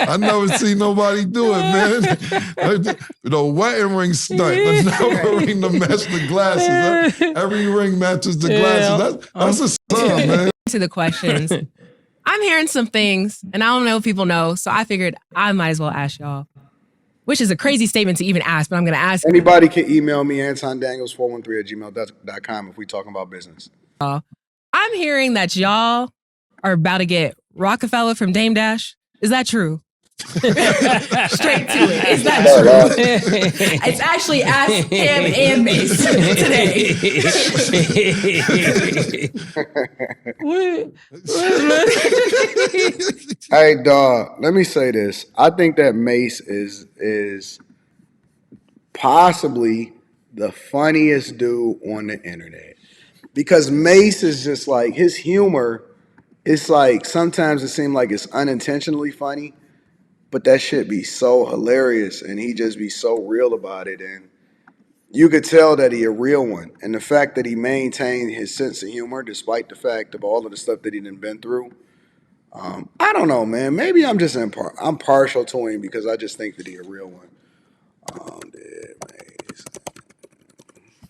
I never seen nobody do it, man. The wedding ring stunt. Another ring to match the glasses. Every ring matches the glasses. That's a sign, man. To the questions. I'm hearing some things, and I don't know if people know, so I figured I might as well ask y'all. Which is a crazy statement to even ask, but I'm going to ask. Anybody can email me, antondaniels413@gmail.com if we talking about business. I'm hearing that y'all are about to get Rocafella from Dame Dash. Is that true? Straight to it. Is that true? It's actually Ask Cam and Mase today. Hey, dog, let me say this. I think that Mase is possibly the funniest dude on the internet. Because Mase is just like, his humor, it's like, sometimes it seems like it's unintentionally funny, but that shit be so hilarious, and he just be so real about it, and you could tell that he a real one. And the fact that he maintained his sense of humor, despite the fact of all of the stuff that he done been through, I don't know, man. Maybe I'm just I'm partial to him because I just think that he a real one.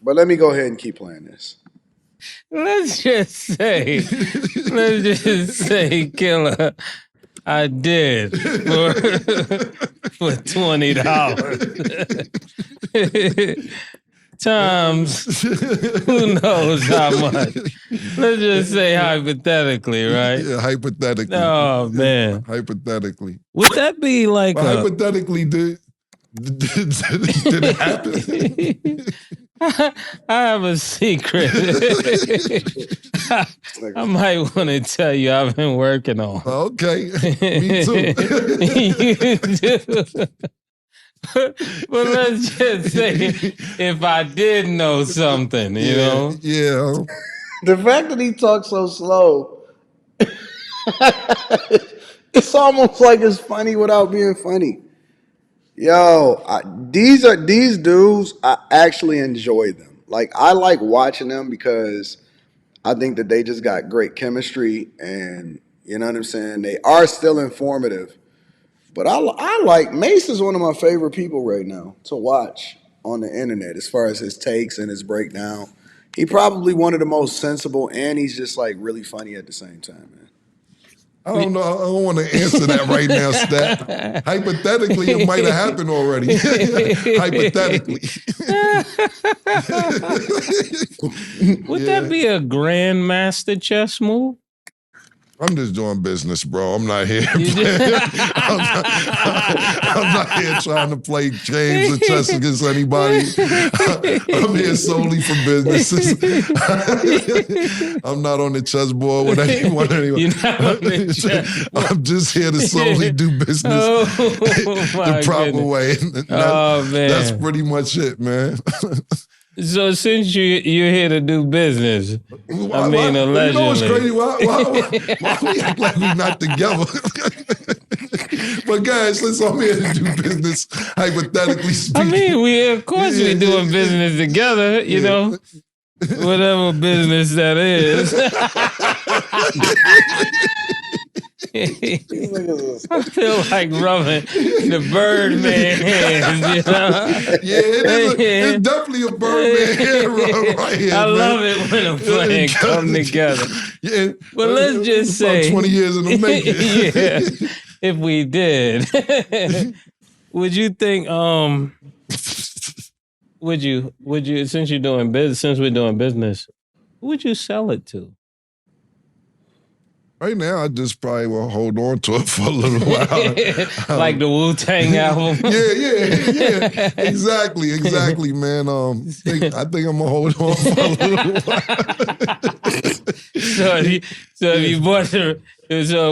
But let me go ahead and keep playing this. Let's just say, Killer, I did for $20. Times, who knows how much? Let's just say hypothetically, right? Yeah, hypothetically. Oh, man. Hypothetically. Would that be like hypothetically, did it happen? I have a secret. I might want to tell you I've been working on. Okay, me too. You do. But let's just say if I did know something, you know? Yeah. The fact that he talks so slow, it's almost like it's funny without being funny. Yo, these dudes, I actually enjoy them. Like, I like watching them because I think that they just got great chemistry, and you know what I'm saying? They are still informative. But I like, Mase is one of my favorite people right now to watch on the internet as far as his takes and his breakdown. He probably one of the most sensible, and he's just like really funny at the same time, man. I don't know. I don't want to answer that right now, Stat. Hypothetically, it might have happened already. Hypothetically. Would that be a grandmaster chess move? I'm just doing business, bro. I'm not here. I'm not here trying to play games or chess against anybody. I'm here solely for businesses. I'm not on the chessboard with anyone. You're not on the chessboard. I'm just here to solely do business the proper way. Man. That's pretty much it, man. So since you're here to do business, allegedly. You know what's crazy? Why we act like we're not together? But guys, since I'm here to do business, hypothetically speaking. We're doing business together, you know. Whatever business that is. I feel like rubbing the Birdman hands, you know? Yeah, it's definitely a Birdman hand rub right here. I love it when the plan come together. Yeah, but let's just say 20 years in the making. Yeah, if we did, would you think? Would you? Since we're doing business, who would you sell it to? Right now, I just probably will hold on to it for a little while. Like the Wu-Tang album? Yeah. Exactly, man. I think I'm going to hold on for a little while. So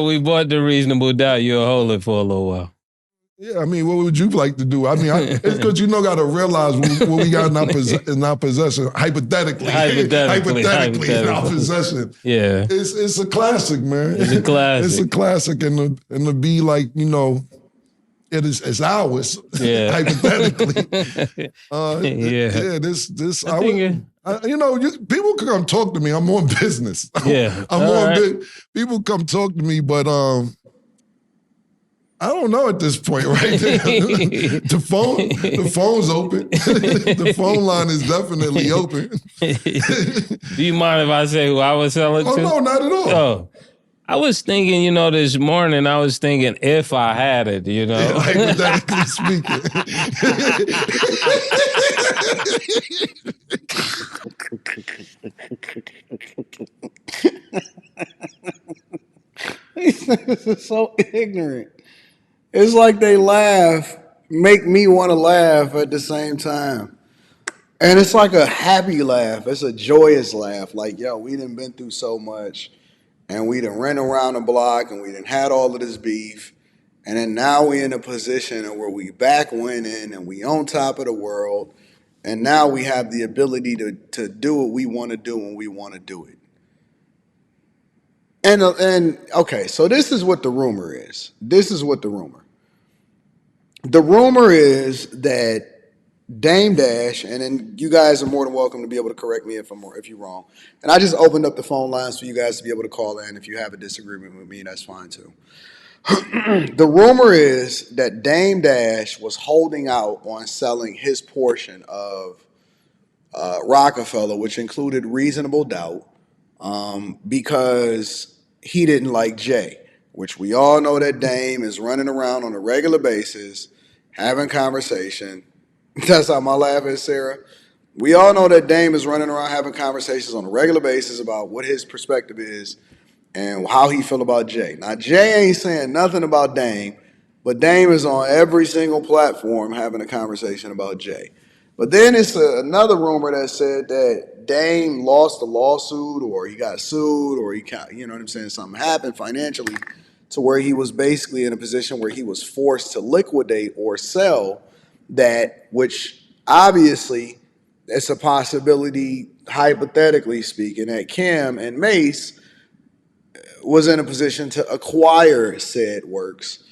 we bought the Reasonable Doubt, you'll hold it for a little while. Yeah, I mean, what would you like to do? I mean, it's because got to realize what we got in our possession, hypothetically in our possession. Yeah, it's a classic, man. It's a classic. It's a classic, and to be like, it's ours. Yeah, hypothetically. Yeah. This. People can come talk to me. I'm on business. Yeah. I'm on big. People come talk to me, but I don't know at this point, right? The phone's open. The phone line is definitely open. Do you mind if I say who I was selling to? Oh, no, not at all. Oh, I was thinking, this morning, I was thinking if I had it, Yeah, hypothetically speaking. This is so ignorant. It's like they laugh, make me want to laugh at the same time. And it's like a happy laugh. It's a joyous laugh. Like, yo, we done been through so much, and we done ran around the block, and we done had all of this beef. And then now we in a position where we back winning, and we on top of the world. And now we have the ability to do what we want to do when we want to do it. And okay, so this is what the rumor is. The rumor is that Dame Dash, and then you guys are more than welcome to be able to correct me if you're wrong. And I just opened up the phone lines for you guys to be able to call in. If you have a disagreement with me, that's fine too. The rumor is that Dame Dash was holding out on selling his portion of Rocafella, which included reasonable doubt, because he didn't like Jay, which we all know that Dame is running around on a regular basis, having conversation. That's how my laugh is, Sarah. We all know that Dame is running around having conversations on a regular basis about what his perspective is and how he feel about Jay. Now, Jay ain't saying nothing about Dame, but Dame is on every single platform having a conversation about Jay. But then it's another rumor that said that Dame lost a lawsuit, or he got sued, or something happened financially to where he was basically in a position where he was forced to liquidate or sell that, which obviously it's a possibility, hypothetically speaking, that Cam and Mase was in a position to acquire said works,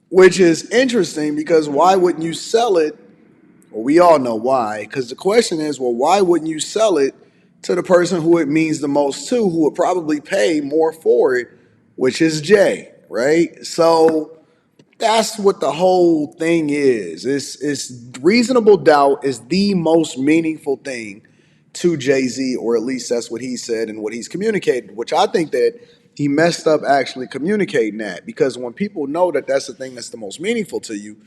which is interesting because why wouldn't you sell it? Well, we all know why, because the question is, well, why wouldn't you sell it to the person who it means the most to, who would probably pay more for it, which is Jay, right? So that's what the whole thing is. It's reasonable doubt is the most meaningful thing to Jay-Z, or at least that's what he said and what he's communicated, which I think that he messed up actually communicating that, because when people know that that's the thing that's the most meaningful to you,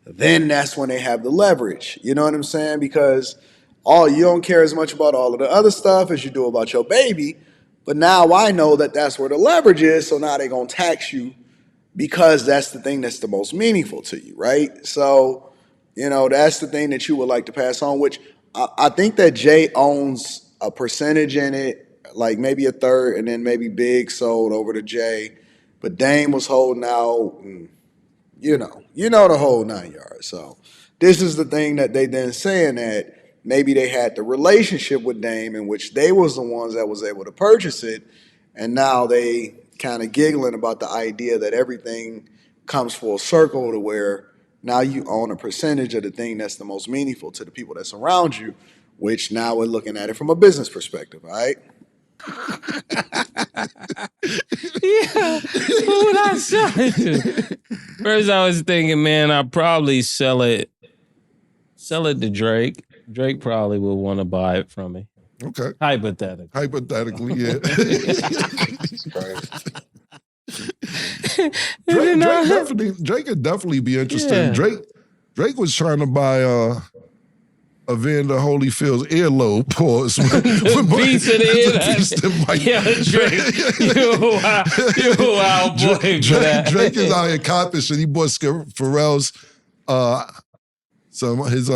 then that's when they have the leverage. You know what I'm saying? Because you don't care as much about all of the other stuff as you do about your baby. But now I know that that's where the leverage is. So now they're going to tax you because that's the thing that's the most meaningful to you, right? So, that's the thing that you would like to pass on, which I think that Jay owns a percentage in it, like maybe a third, and then maybe Big sold over to Jay. But Dame was holding out. You know the whole 9 yards. So this is the thing that they then saying that maybe they had the relationship with Dame in which they was the ones that was able to purchase it, and now they kind of giggling about the idea that everything comes full circle to where now you own a percentage of the thing that's the most meaningful to the people that's around you, which now we're looking at it from a business perspective, all right? Yeah, who would I sell it to? First, I was thinking, man, I'd probably sell it to Drake. Drake probably would want to buy it from me. Okay. Hypothetically, yeah. Drake could definitely be interested. Yeah. Drake was trying to buy Evander Holyfield's earlobe, pause. Piece of the ear. Yeah, Drake. You a wild boy for that. Drake is out here copping shit. He bought Pharrell's his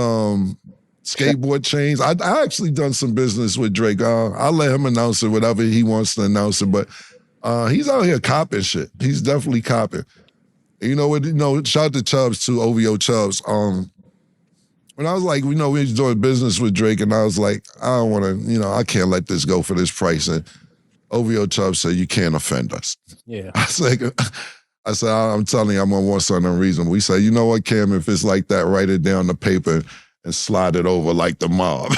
skateboard chains. I actually done some business with Drake. I'll let him announce it, whatever he wants to announce it. But he's out here copping shit. He's definitely copping. And you know what? Shout out to Chubbs too, OVO Chubbs. When I was like, we was doing business with Drake, and I was like, I don't want to, I can't let this go for this price. And OVO Chubbs said, you can't offend us. Yeah. I said, I'm telling you, I'm going to want something unreasonable. We said, you know what, Cam, if it's like that, write it down on the paper and slide it over like the mob.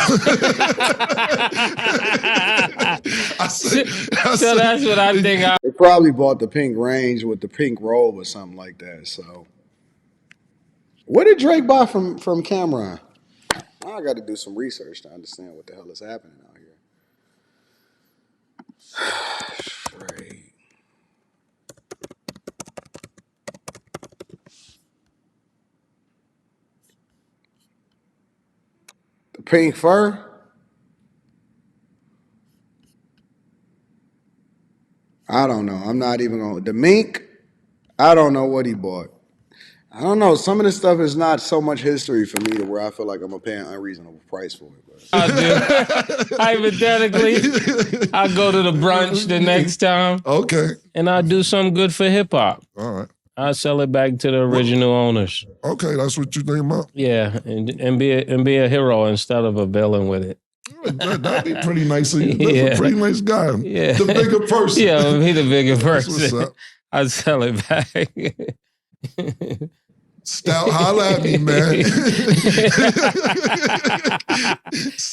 So that's what I think. They probably bought the pink range with the pink robe or something like that. So, what did Drake buy from Camron? I got to do some research to understand what the hell is happening out here. Drake. The pink fur? I don't know. I'm not even going to. The mink? I don't know what he bought. I don't know. Some of this stuff is not so much history for me to where I feel like I'm going to pay an unreasonable price for it. But. I do. Hypothetically, I'll go to the brunch the next time. Okay. And I'll do something good for hip hop. All right. I'll sell it back to the original owners. Okay, that's what you think about? Yeah, and be a hero instead of a villain with it. That'd be pretty nice of you. That's a pretty nice guy. Yeah. The bigger person. Yeah, I'll be the bigger person. That's what's up. I'll sell it back. Stout, holla at me, man.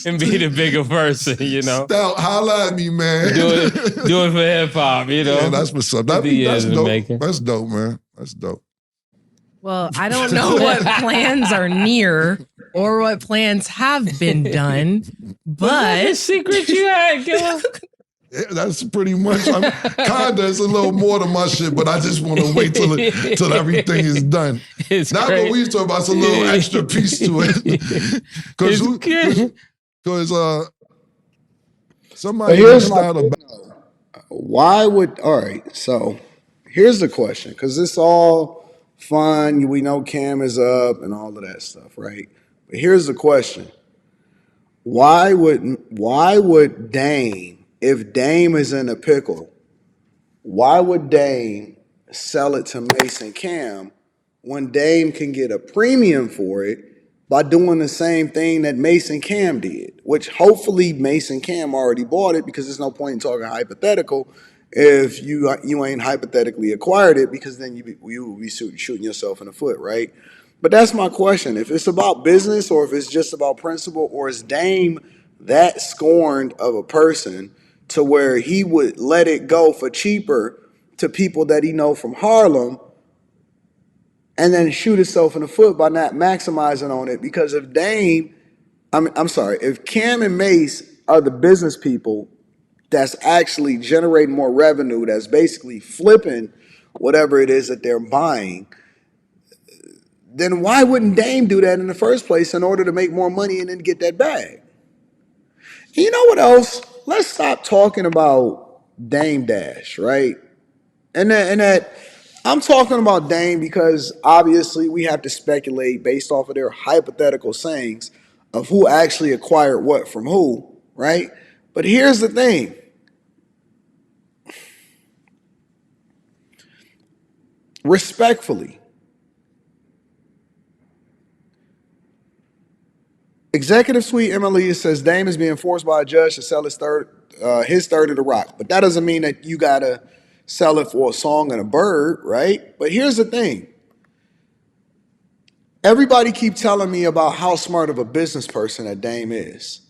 And be the bigger person, you know. Stout, holla at me, man. Do it for hip hop, you know. Yeah, that's what's up. That's dope. That's dope, man. That's dope. Well, I don't know what plans are near or what plans have been done, but what secret you had, Killer? Yeah, that's pretty much. Kinda, it's a little more than my shit, but I just want to wait till everything is done. It's not great. what we talk about. It's a little extra piece to it. Because somebody reached out about. Why would? All right, so here's the question, because it's all fun. We know Cam is up and all of that stuff, right? But here's the question: Why would Dame? If Dame is in a pickle, why would Dame sell it to Mase and Cam when Dame can get a premium for it by doing the same thing that Mase and Cam did? Which hopefully Mase and Cam already bought it, because there's no point in talking hypothetical if you ain't hypothetically acquired it, because then you will be shooting yourself in the foot, right? But that's my question. If it's about business or if it's just about principle, or is Dame that scorned of a person to where he would let it go for cheaper to people that he know from Harlem and then shoot himself in the foot by not maximizing on it? Because if if Cam and Mase are the business people that's actually generating more revenue, that's basically flipping whatever it is that they're buying, then why wouldn't Dame do that in the first place in order to make more money and then get that bag? And you know what else? Let's stop talking about Dame Dash, right? And that I'm talking about Dame because obviously we have to speculate based off of their hypothetical sayings of who actually acquired what from who, right? But here's the thing. Respectfully, Executive Suite MLE says Dame is being forced by a judge to sell his third of the Roc. But that doesn't mean that you gotta sell it for a song and a bird, right? But here's the thing. Everybody keep telling me about how smart of a business person that Dame is.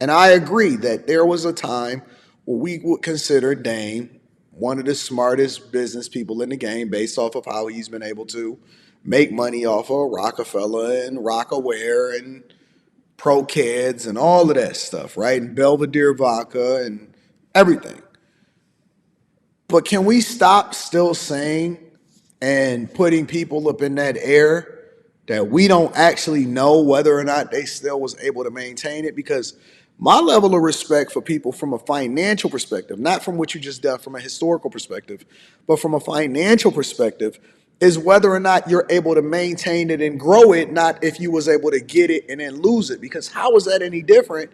And I agree that there was a time where we would consider Dame one of the smartest business people in the game based off of how he's been able to make money off of Rocafella and Roc-A-Ware and Pro Kids and all of that stuff, right? And Belvedere Vodka and everything. But can we stop still saying and putting people up in that air that we don't actually know whether or not they still was able to maintain it? Because my level of respect for people from a financial perspective, not from what you just did from a historical perspective, but from a financial perspective, is whether or not you're able to maintain it and grow it, not if you was able to get it and then lose it. Because how is that any different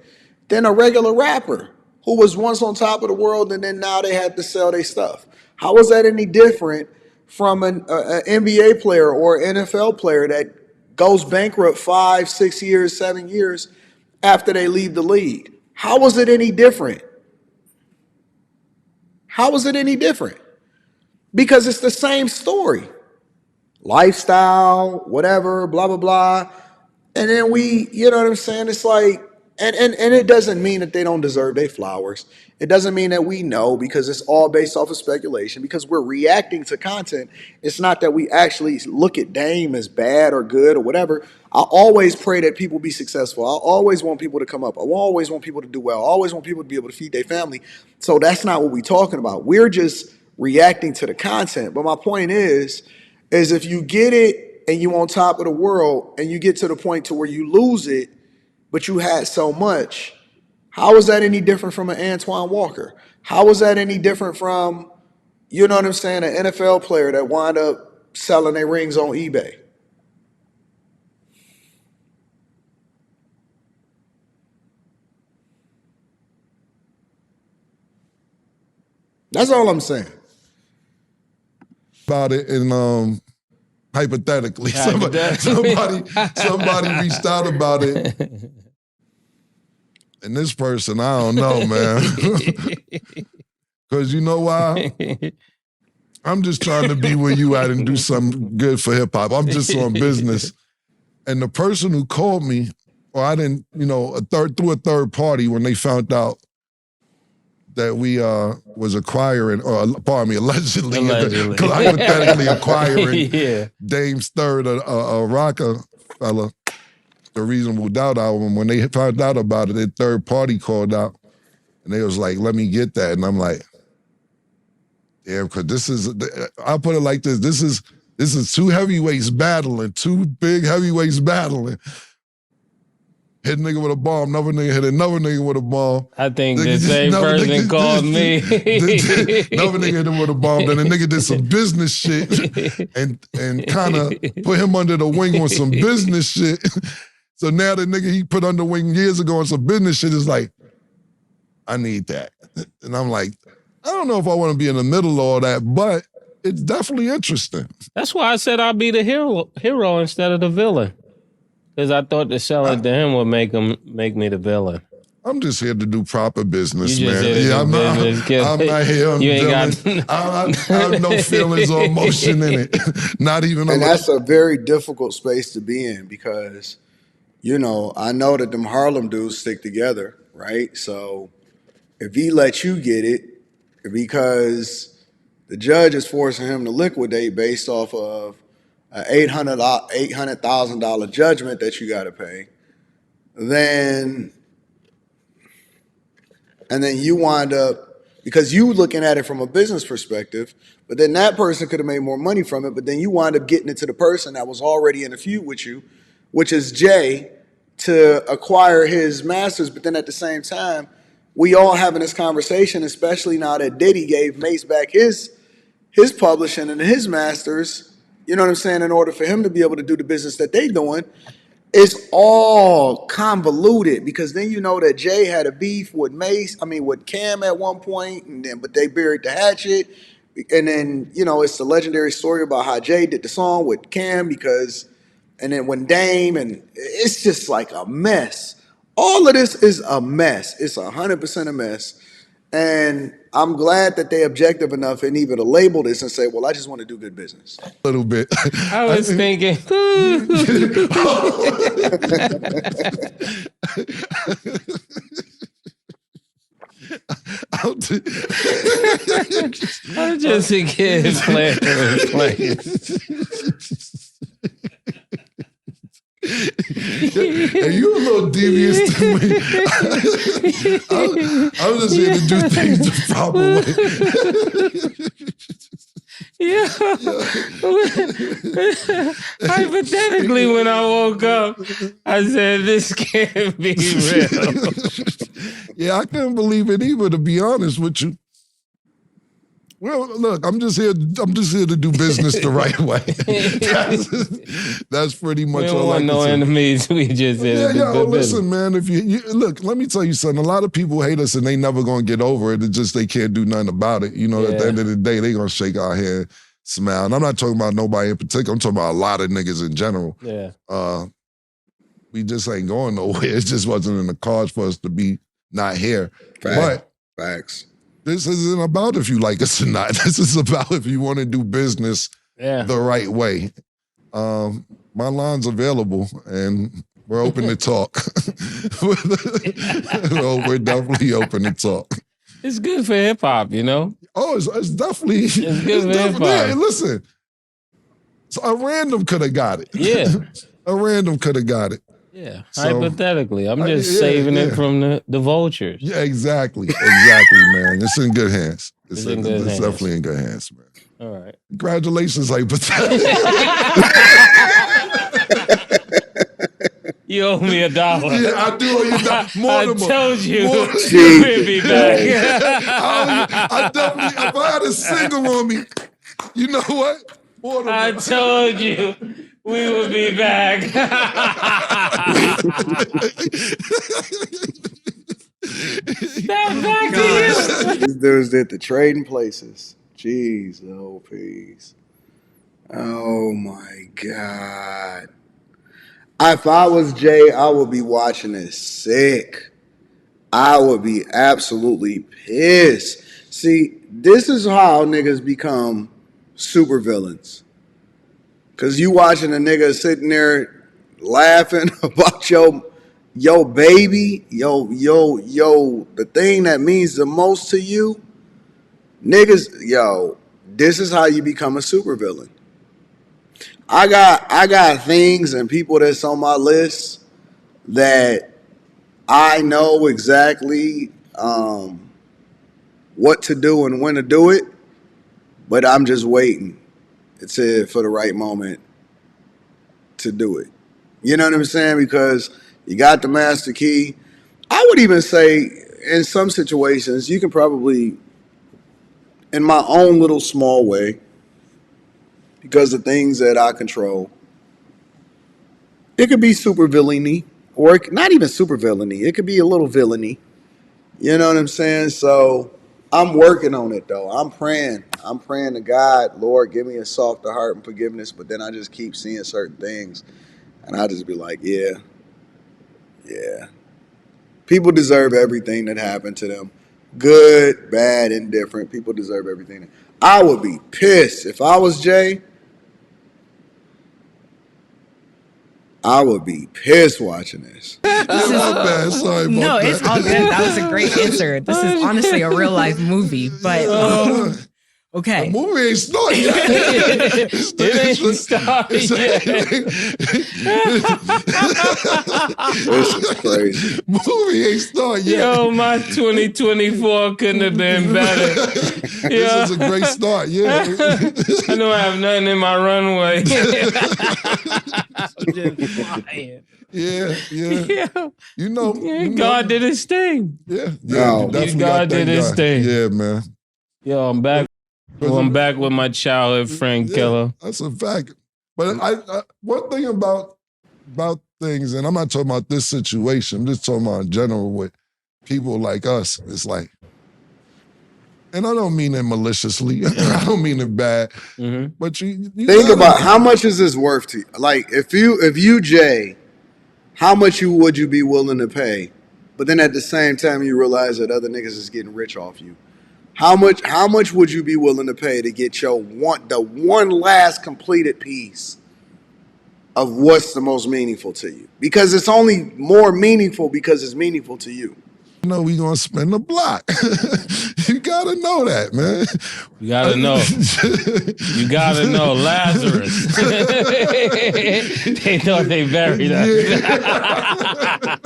than a regular rapper who was once on top of the world and then now they have to sell their stuff? How is that any different from an NBA player or NFL player that goes bankrupt 5, 6 years, 7 years after they leave the league? How is it any different? How is it any different? Because it's the same story. Lifestyle, whatever, blah, blah, blah. And then you know what I'm saying? It's like, and it doesn't mean that they don't deserve their flowers. It doesn't mean that we know, because it's all based off of speculation, because we're reacting to content. It's not that we actually look at Dame as bad or good or whatever. I always pray that people be successful. I always want people to come up. I always want people to do well. I always want people to be able to feed their family. So that's not what we're talking about. We're just reacting to the content. But my point is if you get it and you on top of the world and you get to the point to where you lose it, but you had so much, how is that any different from an Antoine Walker? How is that any different from, you know what I'm saying, an NFL player that wound up selling their rings on eBay? That's all I'm saying. About it in hypothetically. Somebody reached out about it. And this person, I don't know, man. Because you know why? I'm just trying to be where you at and do something good for hip hop. I'm just on business. And the person who called me, or I didn't, through a third party, when they found out that we was acquiring, or pardon me, allegedly. Hypothetically acquiring Dame's third, a Roc-A-Fella, the Reasonable Doubt album. When they found out about it, their third party called out, and they was like, "Let me get that," and I'm like, "Yeah," because this is, I'll put it like this: this is two heavyweights battling, two big heavyweights battling. Hit a nigga with a bomb, another nigga hit another nigga with a bomb. I think the same person called me. Another nigga hit him with a bomb, then the nigga did some business shit and kind of put him under the wing on some business shit. So now the nigga he put under wing years ago on some business shit is like, I need that. And I'm like, I don't know if I want to be in the middle of all that, but it's definitely interesting. That's why I said I'll be the hero instead of the villain. Because I thought the selling to him would make me the villain. I'm just here to do proper business, You just man. here to I'm not here. You ain't got. I have no feelings or emotion in it. Not even. And that's a very difficult space to be in, because, I know that them Harlem dudes stick together, right? So if he lets you get it, because the judge is forcing him to liquidate based off of an $800,000 judgment that you got to pay, and then you wind up, because you looking at it from a business perspective, but then that person could have made more money from it, but then you wind up getting it to the person that was already in a feud with you, which is Jay, to acquire his masters. But then at the same time, we all having this conversation, especially now that Diddy gave Mase back his publishing and his masters, you know what I'm saying, in order for him to be able to do the business that they doing. It's all convoluted, because then you know that Jay had a beef with with Cam at one point, but they buried the hatchet. And then, it's the legendary story about how Jay did the song with Cam, and then when Dame, and it's just like a mess. All of this is a mess. It's 100% a mess. And I'm glad that they objective enough and even to label this and say, well, I just want to do good business. A little bit. I was thinking. I'm just a kid playing. And you a little devious to me. I was just here to do things the proper way. Yeah. Hypothetically, when I woke up, I said, "This can't be real." Yeah, I couldn't believe it either, to be honest with you. Well, look, I'm just here to do business the right way. That's pretty much all I can say. We don't want no enemies. We just here to do good business. Listen, man, if you look, let me tell you something. A lot of people hate us and they never gonna get over it. It's just they can't do nothing about it. At the end of the day, they gonna shake our hand, smile. And I'm not talking about nobody in particular. I'm talking about a lot of niggas in general. Yeah. We just ain't going nowhere. It just wasn't in the cards for us to be not here. Facts. This isn't about if you like us or not. This is about if you want to do business the right way. My line's available, and We're open to talk. We're definitely open to talk. It's good for hip hop, you know? Oh, it's definitely. It's good for hip hop. Yeah, listen. So a random could have got it. Yeah. A random could have got it. Yeah. So, hypothetically. I'm just saving it from the vultures. Yeah, exactly. Exactly, man. It's in good hands. It's definitely in good hands, man. All right. Congratulations, Hypothetically. You owe me $1. Yeah, I do owe you $1. I told you you'd be back. I definitely, if I had a single on me, you know what? I told you we would be back. Back to you. These dudes did the trading places. Jeez, oh, peace. Oh, my God. If I was Jay, I would be watching this sick. I would be absolutely pissed. See, this is how niggas become supervillains. Because you watching a nigga sitting there laughing about your baby, the thing that means the most to you. Niggas, this is how you become a supervillain. I got things and people that's on my list that I know exactly what to do and when to do it, but I'm just waiting for the right moment to do it. You know what I'm saying? Because you got the master key. I would even say in some situations you can probably, in my own little small way, because the things that I control, it could be super villainy, or not even super villainy. It could be a little villainy. You know what I'm saying? So I'm working on it, though. I'm praying to God, Lord, give me a softer heart and forgiveness. But then I just keep seeing certain things, and I just be like, yeah. People deserve everything that happened to them. Good, bad, indifferent. People deserve everything. I would be pissed if I was Jay. I would be pissed watching this. Sorry about it's all good. That was a great answer. This is honestly a real life movie, but okay. The movie ain't started yet. It ain't started yet. This is crazy. Movie ain't started yet. Yo, my 2024 couldn't have been better. This is a great start, yeah. I know I have nothing in my runway. I'm just flying. Yeah. You know, God did his thing. Yeah. God did his thing. Yeah, man. Yo, I'm back. I'm back with my childhood friend, Killer. That's a fact. But I one thing about things, and I'm not talking about this situation, I'm just talking about in general with people like us. It's like, and I don't mean it maliciously. I don't mean it bad. Mm-hmm. But you think about how much is this worth to you? Like if you Jay, how much would you be willing to pay? But then at the same time you realize that other niggas is getting rich off you. How much would you be willing to pay to get the one last completed piece of what's the most meaningful to you? Because it's only more meaningful because it's meaningful to you. You know we gonna spend the block. You gotta know that, man. You gotta know. You gotta know. Lazarus. They thought they buried us. Yeah.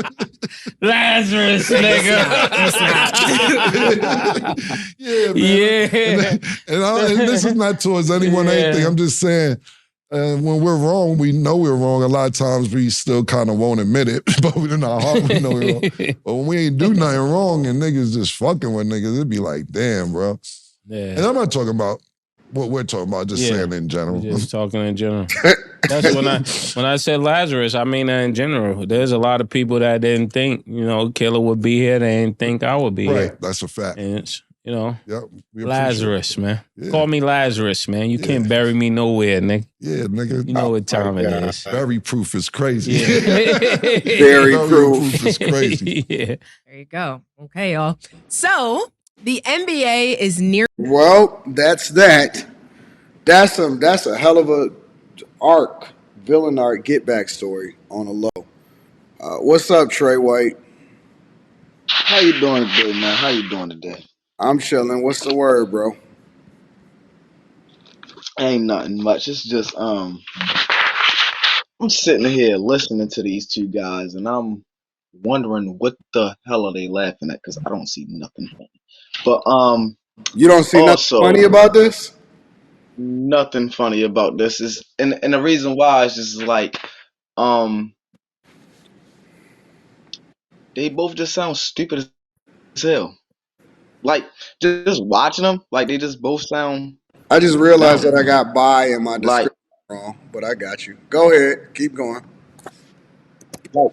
Lazarus, nigga. Yeah, man. Yeah. And this is not towards anyone or anything. I'm just saying, when we're wrong, we know we're wrong. A lot of times we still kind of won't admit it, but in our heart we know we're wrong. But when we ain't do nothing wrong and niggas just fucking with niggas, it'd be like, damn, bro. Yeah. And I'm not talking about what we're talking about, just saying in general. Just talking in general. That's when I said Lazarus, I mean that in general. There's a lot of people that didn't think, Killer would be here. They didn't think I would be here. Right, that's a fact. And it's, Lazarus, man. Yeah. Call me Lazarus, man. You can't bury me nowhere, nigga. Yeah, nigga. You know what time it is. Bury proof is crazy. Yeah. Very proof is crazy. Yeah. There you go. Okay, y'all. So the NBA is near. Well, that's that. That's a hell of a villain arc, get back story on a low. What's up, Trey White? How you doing today, man? How you doing today? I'm chilling. What's the word, bro? Ain't nothing much. It's just I'm sitting here listening to these two guys, and I'm wondering what the hell are they laughing at? Because I don't see nothing funny. But You don't see nothing also funny about this? nothing funny about this is, and the reason why is just like um they both just sound stupid as hell. Like just watching them, like they just both sound I just realized dumb. that I got by in my Like description wrong, but I got you. Go ahead. Keep going. like.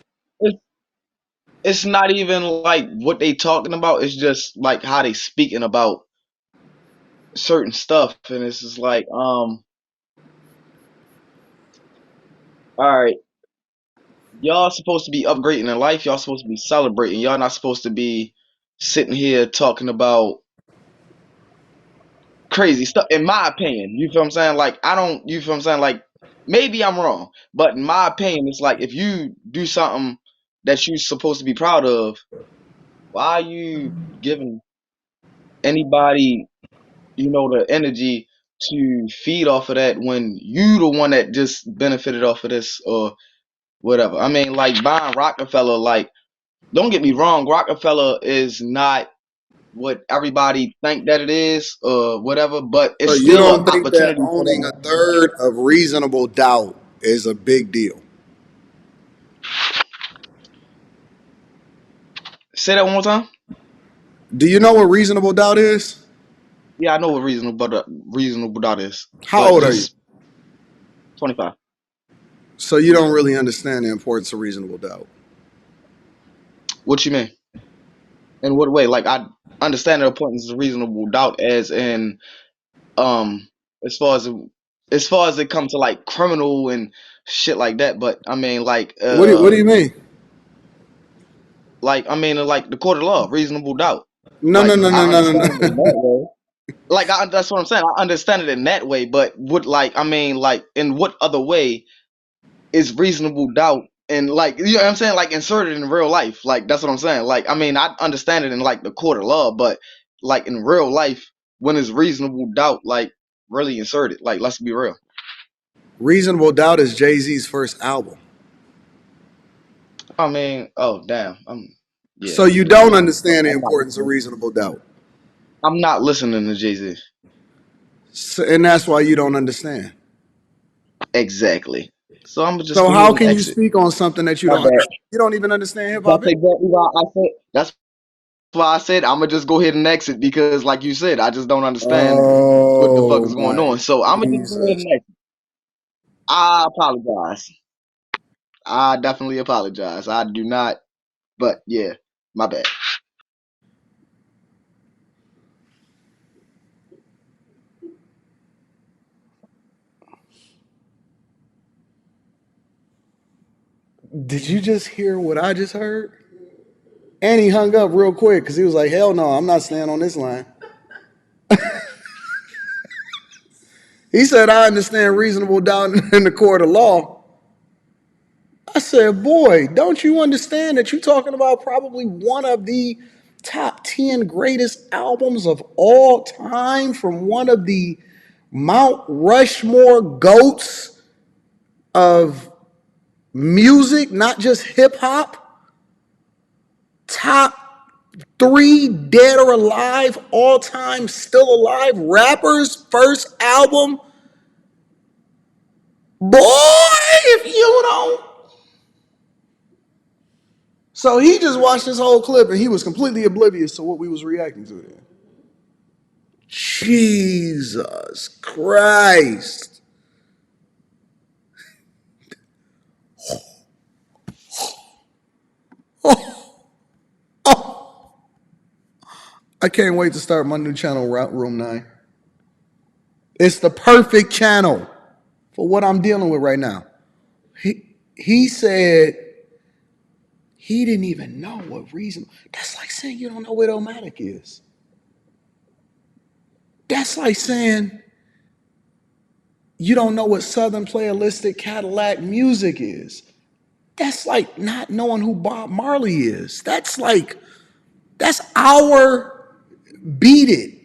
It's not even like what they talking about. It's just like how they speaking about certain stuff, and it's just like, all right, y'all supposed to be upgrading in life. Y'all supposed to be celebrating. Y'all not supposed to be sitting here talking about crazy stuff. In my opinion, you feel what I'm saying? Like I don't. You feel what I'm saying? Like maybe I'm wrong, but in my opinion, it's like if you do something that you're supposed to be proud of, why are you giving anybody the energy to feed off of that when you the one that just benefited off of this or whatever. I mean, like buying Rockefeller, like don't get me wrong, Rockefeller is not what everybody think that it is or whatever, but So it's you still an don't think that opportunity for owning a them. third of reasonable doubt is a big deal? Say that one more time. Do you know what reasonable doubt is? Yeah, I know what reasonable doubt is, How but old are you? just 25. So you don't really understand the importance of reasonable doubt. What you mean? In what way? Like I understand the importance of reasonable doubt as in um as far as it comes to like criminal and shit like that, but I mean What do you mean? like I mean like the court of law, reasonable doubt. No, no, Like no, I no, no, no, understand it in no. that way. Like that's what I'm saying. I understand it in that way, but what like I mean like in what other way is reasonable doubt and like you know what I'm saying, like inserted in real life. Like that's what I'm saying. Like I mean I understand it in like the court of law, but like in real life, when is reasonable doubt like really inserted? Like let's be real. Reasonable doubt is Jay-Z's first album. I mean, oh damn, yeah, So you never don't mind. understand the I'm not importance of listening. reasonable doubt. I'm not listening to Jay Z. So, and that's why you don't understand. Exactly. So I'm gonna just So go ahead how and can you exit. speak on something that you My don't bad. understand? You don't even understand hip hop. That's exactly why I said. That's why I said I'm gonna just go ahead and exit because, like you said, I just don't understand what the fuck Oh is going my on. So I'm gonna just go ahead Jesus. and exit. I apologize. I definitely apologize. I do not. But yeah, my bad. Did you just hear what I just heard? And he hung up real quick because he was like, hell no, I'm not staying on this line. He said, I understand reasonable doubt in the court of law. I said, boy, don't you understand that you're talking about probably one of the top 10 greatest albums of all time from one of the Mount Rushmore goats of music, not just hip hop? Top three dead or alive, all time, still alive rappers, first album. Boy, if you don't. So he just watched this whole clip and he was completely oblivious to what we was reacting to then. Jesus Christ. I can't wait to start my new channel, Room 9. It's the perfect channel for what I'm dealing with right now. He said he didn't even know what reason. That's like saying you don't know what Omatic is. That's like saying you don't know what Southern playalistic Cadillac music is. That's like not knowing who Bob Marley is. That's our Beat It.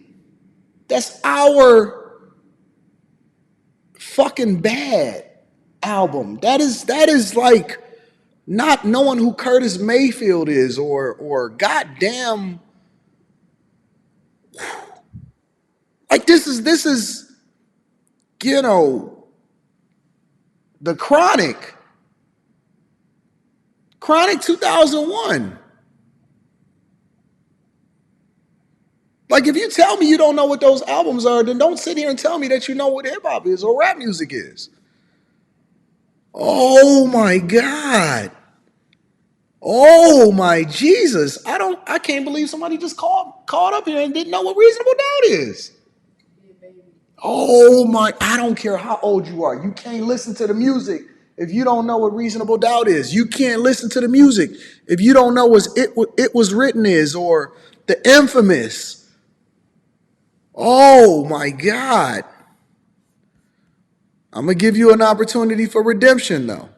That's our Fucking Bad album. That is like not knowing who Curtis Mayfield is or goddamn, like this is the Chronic 2001. Like, if you tell me you don't know what those albums are, then don't sit here and tell me that you know what hip hop is or rap music is. Oh my God. Oh my Jesus. I can't believe somebody just called up here and didn't know what Reasonable Doubt is. Oh my, I don't care how old you are. You can't listen to the music if you don't know what Reasonable Doubt is. You can't listen to the music if you don't know what It Was Written is or The Infamous. Oh my God. I'm going to give you an opportunity for redemption though.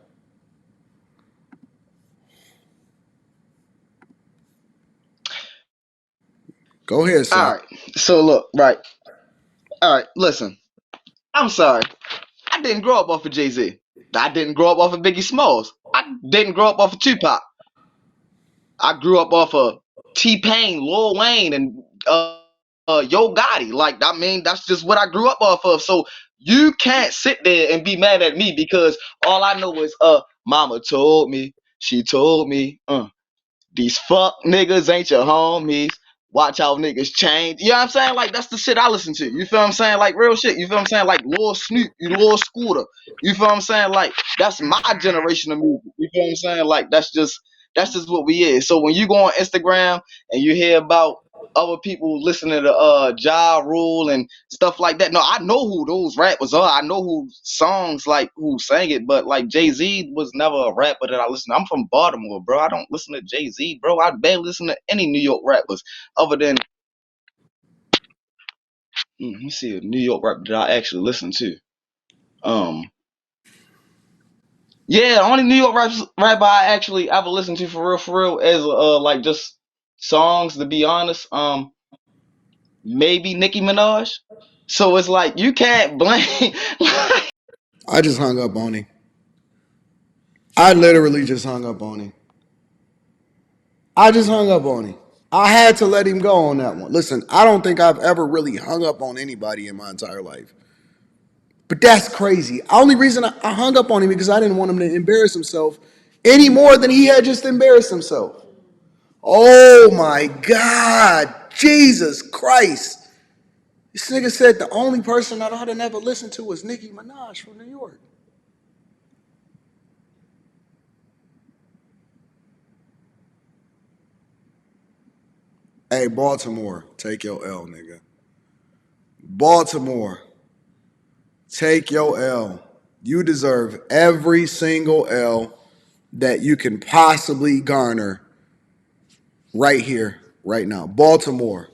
Go ahead, sir. All right. So look, right. All right, listen. I'm sorry. I didn't grow up off of Jay-Z. I didn't grow up off of Biggie Smalls. I didn't grow up off of Tupac. I grew up off of T-Pain, Lil Wayne, and Yo Gotti. Like, I mean, that's just what I grew up off of. So you can't sit there and be mad at me because all I know is mama told me, she told me, these fuck niggas ain't your homies. Watch how niggas change. You know what I'm saying? Like, that's the shit I listen to. You feel what I'm saying? Like, real shit. You feel what I'm saying? Like, Lil Snoop, Lil Scooter. You feel what I'm saying? Like, that's my generation of music. You feel what I'm saying? Like, that's just what we is. So when you go on Instagram and you hear about other people listening to Ja Rule and stuff like that, no, I know who those rappers are. I know who songs, like, who sang it, but like Jay-Z was never a rapper that I listen to. I'm from Baltimore, bro. I don't listen to Jay-Z, bro. I barely listen to any New York rappers other than let me see a New York rapper that I actually listen to. Yeah, the only New York rapper I actually ever listened to for real is like just songs, to be honest. Maybe Nicki Minaj. So it's like you can't blame. I just hung up on him. I literally just hung up on him. I just hung up on him. I had to let him go on that one. Listen, I don't think I've ever really hung up on anybody in my entire life. But that's crazy. Only reason I hung up on him because I didn't want him to embarrass himself any more than he had just embarrassed himself. Oh my God. Jesus Christ. This nigga said the only person that I'd have never listened to was Nicki Minaj from New York. Hey, Baltimore, take your L, nigga. Baltimore, take your L. You deserve every single L that you can possibly garner right here, right now. Baltimore,